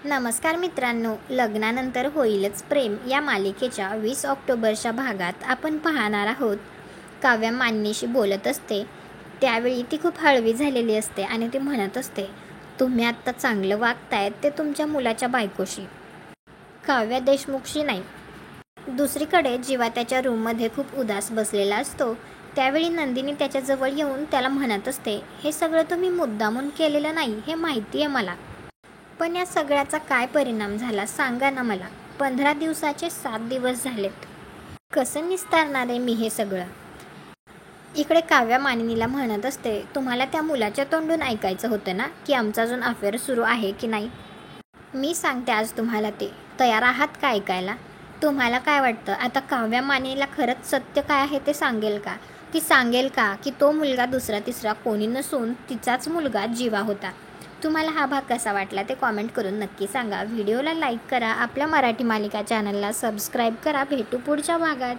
नमस्कार मित्रांनो, लग्नानंतर होईलच प्रेम या मालिकेच्या 20 ऑक्टोबरच्या भागात आपण पाहणार आहोत. काव्या मानिनीशी बोलत असते त्यावेळी ती खूप हळवी झालेली असते आणि ती म्हणत असते, तुम्ही आत्ता चांगलं वागतायत ते तुमच्या मुलाच्या बायकोशी, काव्या देशमुखशी नाही. दुसरीकडे जीवा त्याच्या रूममध्ये खूप उदास बसलेला असतो. त्यावेळी नंदिनी त्याच्याजवळ येऊन त्याला म्हणत असते, हे सगळं तुम्ही मुद्दामून केलेलं नाही हे माहिती आहे मला, पण या सगळ्याचा काय परिणाम झाला सांगा ना मला. 15 दिवसाचे 7 दिवस झालेत, कसं निस्तारणार आहे मी हे सगळं. इकडे काव्या मानिनीला म्हणत असते, तुम्हाला त्या मुलाच्या तोंडून ऐकायचं होतं ना की आमचा अजून अफेअर सुरू आहे की नाही. मी सांगते आज तुम्हाला, ते तयार आहात का ऐकायला. तुम्हाला काय वाटतं आता काव्या मानिनीला खरंच सत्य काय आहे ते सांगेल का. ती सांगेल का की तो मुलगा दुसरा तिसरा कोणी नसून तिचाच मुलगा जीवा होता. तुम्हाला हा भाग कसा वाटला ते कॉमेंट करून नक्की सांगा. व्हिडिओला लाईक करा, आपल्या मराठी मालिका चॅनलला सबस्क्राईब करा. भेटू पुढच्या भागात.